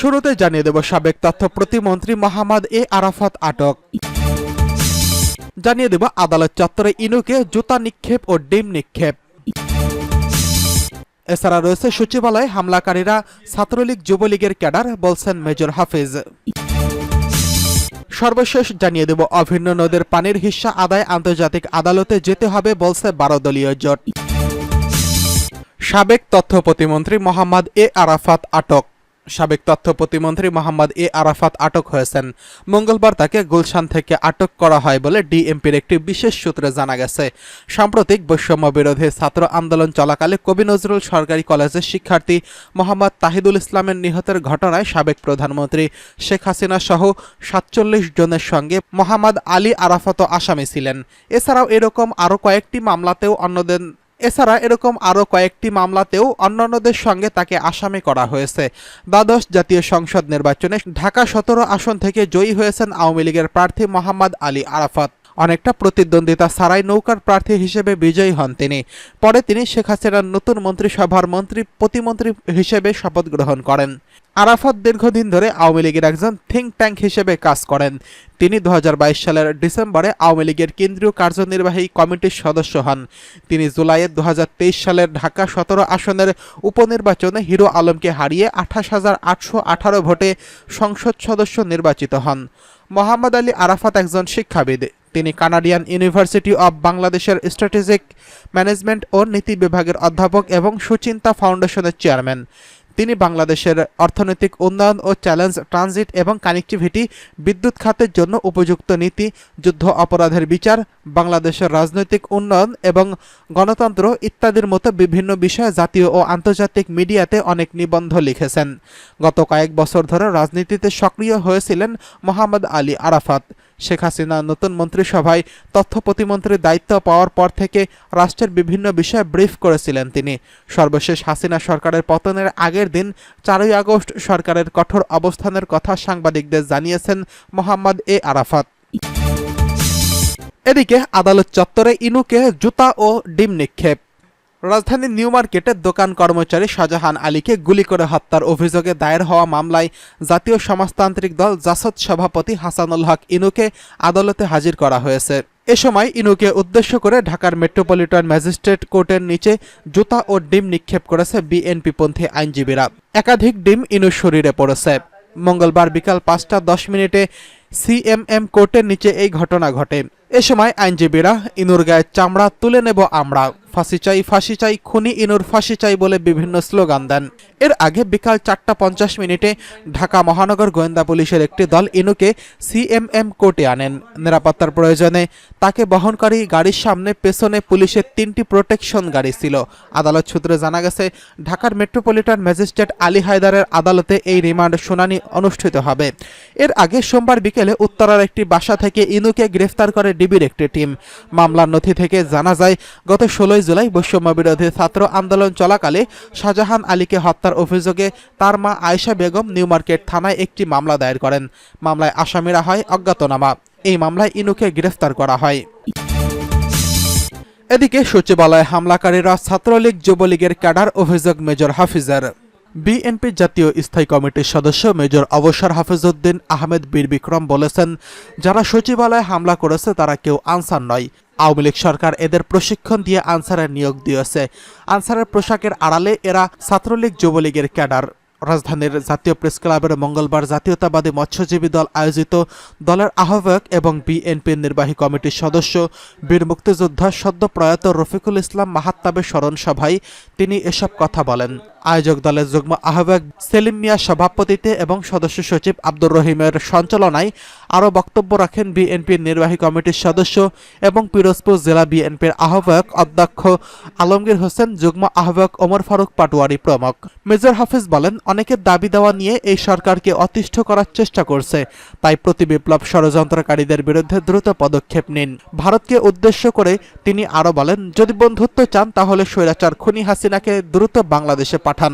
শুরুতে জানিয়ে দেব সাবেক তথ্য প্রতিমন্ত্রী মোহাম্মদ এ আরাফাত আটক। জানিয়ে দেব আদালত চত্বরে ইনুকে জুতা নিক্ষেপ ও ডিম নিক্ষেপ। এছাড়া রয়েছে সচিবালয়ে হামলাকারীরা ছাত্রলীগ যুবলীগের ক্যাডার, বলছেন মেজর হাফিজ। সর্বশেষ জানিয়ে দেব অভিন্ন নদের পানির হিস্সা আদায় আন্তর্জাতিক আদালতে যেতে হবে, বলছে 12 দলীয় জোট। সাবেক তথ্য প্রতিমন্ত্রী মোহাম্মদ এ আরাফাত আটক। সাবেক তথ্য প্রতিমন্ত্রী মোহাম্মদ এ আরাফাত আটক হয়েছেন। মঙ্গলবার তাকে গুলশান থেকে আটক করা হয় বলে ডিএমপির একটি বিশেষ সূত্রে জানা গেছে। সাম্প্রতিক বৈষম্য বিরোধী ছাত্র আন্দোলন চলাকালে কবি নজরুল সরকারি কলেজের শিক্ষার্থী মোহাম্মদ তাহিদুল ইসলামের নিহতের ঘটনায় সাবেক প্রধানমন্ত্রী শেখ হাসিনা সহ 47 জনের সঙ্গে মোহাম্মদ আলী আরাফাতও আসামি ছিলেন। এছাড়াও এরকম আরও কয়েকটি মামলাতেও অন্যান্যদের সঙ্গে তাকে আসামি করা হয়েছে। দ্বাদশ জাতীয় সংসদ নির্বাচনে ঢাকা 17 আসন থেকে জয়ী হয়েছেন আওয়ামী লীগের প্রার্থী মোহাম্মদ আলী আরাফাত। অনেকটা প্রতিদ্বন্দ্বিতা ছাড়াই নৌকার প্রার্থী হিসেবে বিজয়ী হন তিনি। পরে তিনি শেখ হাসিনার নতুন মন্ত্রিসভার প্রতিমন্ত্রী হিসেবে শপথ গ্রহণ করেন। আরাফাত দীর্ঘদিন ধরে আওয়ামী লীগের একজন থিঙ্ক ট্যাঙ্ক হিসেবে কাজ করেন। তিনি 2022 সালের ডিসেম্বরে আওয়ামী লীগের কেন্দ্রীয় কার্যনির্বাহী কমিটির সদস্য হন। তিনি জুলাইয়ে 2023 সালের ঢাকা 17 আসনের উপনির্বাচনে হিরো আলমকে হারিয়ে 28,818 ভোটে সংসদ সদস্য নির্বাচিত হন। মোহাম্মদ আলী আরাফাত একজন শিক্ষাবিদ। তিনি কানাডিয়ান ইউনিভার্সিটি অব বাংলাদেশের স্ট্র্যাটেজিক ম্যানেজমেন্ট ও নীতি বিভাগের অধ্যাপক এবং সুচিন্তা ফাউন্ডেশনের চেয়ারম্যান। তিনি বাংলাদেশের অর্থনৈতিক উন্নয়ন ও চ্যালেঞ্জ, ট্রানজিট এবং কানেক্টিভিটি, বিদ্যুৎ খাতের জন্য উপযুক্ত নীতি, যুদ্ধ অপরাধের বিচার, বাংলাদেশের রাজনৈতিক উন্নয়ন এবং গণতন্ত্র ইত্যাদির মতো বিভিন্ন বিষয়ে জাতীয় ও আন্তর্জাতিক মিডিয়াতে অনেক নিবন্ধ লিখেছেন। গত কয়েক বছর ধরে রাজনীতিতে সক্রিয় হয়েছিলেন মোহাম্মদ আলী আরাফাত। শেখ হাসিনা নতুন মন্ত্রিসভায় তথ্য প্রতিমন্ত্রীর দায়িত্ব পাওয়ার পর থেকে রাষ্ট্রের বিভিন্ন বিষয়ে ব্রিফ করেছিলেন তিনি। সর্বশেষ হাসিনা সরকারের পতনের আগের দিন 4 আগস্ট সরকারের কঠোর অবস্থানের কথা সাংবাদিকদের জানিয়েছেন মোহাম্মদ এ আরাফাত। এদিকে আদালত চত্বরে ইনুকে জুতা ও ডিম নিক্ষেপ। রাজধানীর নিউ মার্কেটের দোকান কর্মচারী শাহজাহান আলীকে গুলি করে হত্যার অভিযোগে দায়ের হওয়া মামলায় জাতীয় সমাজতান্ত্রিক দল জাসদ সভাপতি হাসানুল হক ইনুকে আদালতে হাজির করা হয়েছে। এ সময় ইনুকে উদ্দেশ্য করে ঢাকার মেট্রোপলিটন ম্যাজিস্ট্রেট কোর্টের নিচে জুতা ও ডিম নিক্ষেপ করেছে বিএনপিপন্থী আইনজীবীরা। একাধিক ডিম ইনুর শরীরে পড়েছে। মঙ্গলবার বিকাল 5টা 10 মিনিটে সিএমএম কোর্টের নিচে এই ঘটনা ঘটে। এ সময় আইনজীবীরা ইনুর গায়ের চামড়া তুলে নেব আমরা, ফাঁসি চাই, ফাঁসি চাই, খুনি ইনুর ফাঁসি চাই বলে বিভিন্ন স্লোগান দেন। এর আগে বিকাল 4টা 50 মিনিটে ঢাকা মহানগর গোয়েন্দা পুলিশের একটি দল ইনুকে সিএমএম কোর্টে আনেন। নিরাপত্তার প্রয়োজনে তাকে বহনকারী গাড়ির সামনে পেছনে পুলিশের 3টি প্রোটেকশন গাড়ি ছিল। আদালত সূত্রে জানা গেছে, ঢাকার মেট্রোপলিটন ম্যাজিস্ট্রেট আলী হায়দারের আদালতে এই রিমান্ড শুনানি অনুষ্ঠিত হবে। এর আগে সোমবার বিকেলে উত্তরার একটি বাসা থেকে ইনুকে গ্রেফতার করে ডিবির একটি টিম। মামলার নথি থেকে জানা যায়, গত 16 জুলাই বৈষম্য বিরোধী ছাত্র আন্দোলন চলাকালে শাহজাহান আলীকে হত্যার অভিযোগে তার মা আয়েশা বেগম নিউ মার্কেট থানায় একটি মামলা দায়ের করেন। মামলায় আসামিরা হয় অজ্ঞাতনামা। এই মামলায় ইনুকে গ্রেফতার করা হয়। এদিকে সচিবালয়ে হামলাকারীরা ছাত্রলীগ যুবলীগের ক্যাডার, অভিযোগ মেজর হাফিজের। বিএনপি জাতীয় স্থায়ী কমিটির সদস্য মেজর অবসর হাফিজউদ্দিন আহমেদ বীর বিক্রম বলেছেন, যারা সচিবালয়ে হামলা করেছে তারা কেউ আনসার নয়। আওয়ামী লীগ সরকার এদের প্রশিক্ষণ দিয়ে আনসারের নিয়োগ দিয়েছে। আনসারের পোশাকের আড়ালে এরা ছাত্রলীগ যুবলীগের ক্যাডার। রাজধানীর জাতীয় প্রেস ক্লাবের মঙ্গলবার জাতীয়তাবাদী মৎস্যজীবী দল আয়োজিত দলের আহ্বায়ক এবং বিএনপির নির্বাহী কমিটির সদস্য বীর মুক্তিযোদ্ধা সদ্য প্রয়াত রফিকুল ইসলাম মাহাত্তাবের স্মরণ সভায় তিনি এসব কথা বলেন। আয়োজক দলের যুগ্ম আহ্বায়ক সেলিম মিয়ার সভাপতিত্বে এবং সদস্য সচিব আব্দুর রহিমের সঞ্চালনায় আরও বক্তব্য রাখেন বিএনপির নির্বাহী কমিটির সদস্য এবং পিরোজপুর জেলা বিএনপির আহ্বায়ক অধ্যক্ষ আলমগীর হোসেন, যুগ্ম আহ্বায়ক ওমর ফারুক পাটোয়ারি প্রমুখ। মেজর হাফিজ বলেন, অনেকের দাবি দেওয়া নিয়ে এই সরকারকে অতিষ্ঠ করার চেষ্টা করছে, তাই প্রতি বিপ্লব ষড়যন্ত্রকারীদের বিরুদ্ধে দ্রুত পদক্ষেপ নিন। ভারতকে উদ্দেশ্য করে তিনি আরও বলেন, যদি বন্ধুত্ব চান তাহলে স্বৈরাচার খুনি হাসিনাকে দ্রুত বাংলাদেশে পাঠান।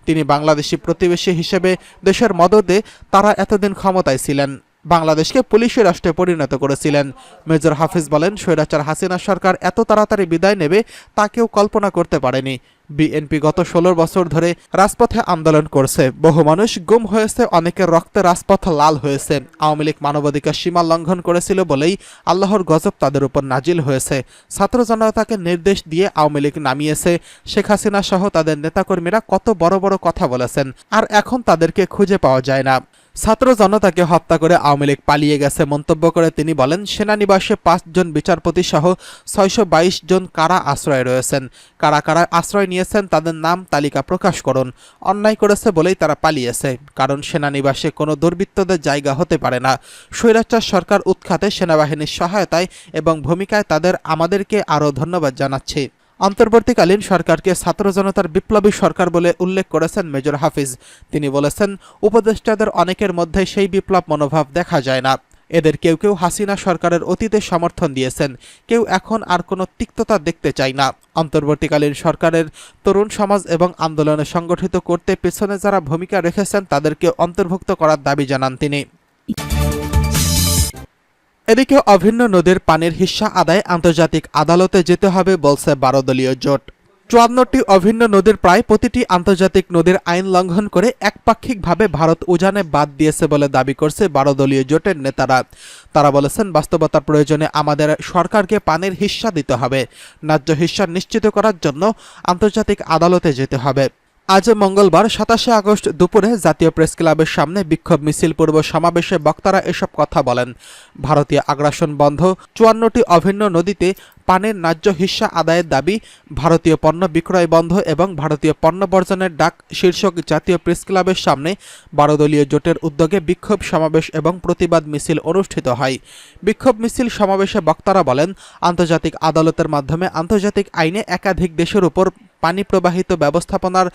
তিনি বাংলাদেশি প্রতিবেশী হিসেবে দেশের মদদে তারা এতদিন ক্ষমতায় ছিলেন, বাংলাদেশকে পুলিশি রাষ্ট্রে পরিণত করেছিলেন। মেজর হাফিজ বলেন, স্বৈরাচার হাসিনা সরকার এত তাড়াতাড়ি বিদায় নেবে তা কেউ কল্পনা করতে পারেনি। বিএনপি গত ১৬ বছর ধরে রাজপথে আন্দোলন করছে, বহু মানুষ গুম হয়েছে, অনেকের রক্তে রাজপথ লাল হয়েছে। আওয়ামী লীগ মানবাধিকার সীমা লঙ্ঘন করেছিল বলেই আল্লাহর গজব তাদের উপর নাজিল হয়েছে। ছাত্র জনতাকে নির্দেশ দিয়ে আওয়ামী লীগ নামিয়েছে। শেখ হাসিনা সহ তাদের নেতাকর্মীরা কত বড় বড় কথা বলেছেন, আর এখন তাদেরকে খুঁজে পাওয়া যায় না। ছাত্র জনতাকে হত্যা করে আওয়ামী লীগ পালিয়ে গেছে মন্তব্য করে তিনি বলেন, সেনানিবাসে ৫ জন বিচারপতি সহ ৬২২ জন কারা আশ্রয় রয়েছেন। কারা কারা আশ্রয় নিয়েছেন তাদের নাম তালিকা প্রকাশ করুন। অন্যায় করেছে বলেই তারা পালিয়েছে, কারণ সেনানিবাসে কোনো দুর্বৃত্তদের জায়গা হতে পারে না। স্বৈরাচার সরকার উৎখাতে সেনাবাহিনীর সহায়তায় এবং ভূমিকায় আমাদেরকে আরও ধন্যবাদ জানাচ্ছি। অন্তর্বর্তীকালীন সরকারকে ছাত্র জনতার বিপ্লবী সরকার বলে উল্লেখ করেছেন মেজর হাফিজ। তিনি বলেছেন, উপদেষ্টাদের অনেকের মধ্যে সেই বিপ্লব মনোভাব দেখা যায় না। এদের কেউ কেউ হাসিনা সরকারের অতীতে সমর্থন দিয়েছেন, কেউ এখন আর কোনো তিক্ততা দেখতে চায় না। অন্তর্বর্তীকালীন সরকারের তরুণ সমাজ এবং আন্দোলনে সংগঠিত করতে পেছনে যারা ভূমিকা রেখেছেন তাদেরকে অন্তর্ভুক্ত করার দাবি জানান তিনি। এদিকে অভিন্ন নদীর পানির হিস্সা আদায় আন্তর্জাতিক আদালতে যেতে হবে বলছে ১২ দলীয় জোট। ৫৪টি অভিন্ন নদীর প্রায় প্রতিটি আন্তর্জাতিক নদীর আইন লঙ্ঘন করে একপাক্ষিকভাবে ভারত উজানে বাদ দিয়েছে বলে দাবি করছে ১২ দলীয় জোটের নেতারা। তারা বলেছেন, বাস্তবতার প্রয়োজনে আমাদের সরকারকে পানির হিস্সা দিতে হবে। ন্যায্য হিস্সা নিশ্চিত করার জন্য আন্তর্জাতিক আদালতে যেতে হবে। আজ মঙ্গলবার ২৭শে আগস্ট দুপুরে জাতীয় প্রেস ক্লাবের সামনে বিক্ষোভ মিছিল পূর্ব সমাবেশে বক্তারা এসব কথা বলেন। ভারতীয় আগ্রাসন বন্ধ, ৫৪টি অভিন্ন নদীতে পানির ন্যায্য হিস্সা আদায়ের দাবি, ভারতীয় পণ্য বিক্রয় বন্ধ এবং ভারতীয় পণ্য বর্জনের ডাক শীর্ষক জাতীয় প্রেস ক্লাবের সামনে ১২ দলীয় জোটের উদ্যোগে বিক্ষোভ সমাবেশ এবং প্রতিবাদ মিছিল অনুষ্ঠিত হয়। বিক্ষোভ মিছিল সমাবেশে বক্তারা বলেন, আন্তর্জাতিক আদালতের মাধ্যমে আন্তর্জাতিক আইনে একাধিক দেশের উপর পানি প্রবাহিত ব্যবস্থাপনার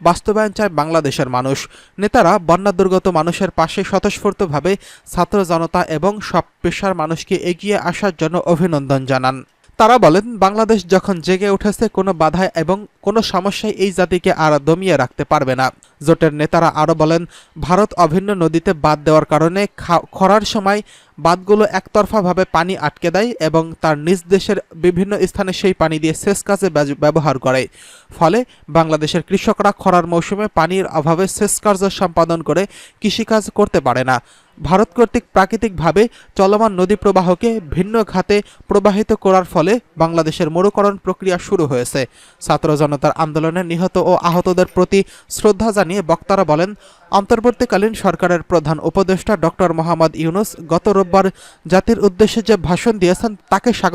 বাস্তবায়ন চায় বাংলাদেশের মানুষ। নেতারা বন্যা দুর্গত মানুষের পাশে স্বতঃস্ফূর্তভাবে ছাত্র জনতা এবং সব পেশার মানুষকে এগিয়ে আসার জন্য অভিনন্দন জানান। তারা বলেন, বাংলাদেশ যখন জেগে উঠেছে, কোনো বাধায় এবং কোনো সমস্যায় এই জাতিকে আর দমিয়ে রাখতে পারবে না। জোটের নেতারা আরও বলেন, ভারত অভিন্ন নদীতে বাঁধ দেওয়ার কারণে খরার সময় বাঁধগুলো একতরফাভাবে পানি আটকে দেয় এবং তার নিজ দেশের বিভিন্ন স্থানে সেই পানি দিয়ে সেচ কাজে ব্যবহার করে। ফলে বাংলাদেশের কৃষকরা খরার মৌসুমে পানির অভাবে সেচ কার্য সম্পাদন করে কৃষিকাজ করতে পারে না। ভারত কর্তৃক প্রাকৃতিকভাবে চলমান নদী প্রবাহকে ভিন্ন খাতে প্রবাহিত করার ফলে বাংলাদেশের মরুকরণ প্রক্রিয়া শুরু হয়েছে। ছাত্র জনতার আন্দোলনে নিহত ও আহতদের প্রতি শ্রদ্ধা জানিয়ে বক্তারা বলেন, অন্তর্বর্তীকালীন সরকারের প্রধান উপদেষ্টা ডক্টর মোহাম্মদ ইউনূস গত রোববার জাতির উদ্দেশ্যে যে ভাষণ দিয়েছেন তাকে স্বাগত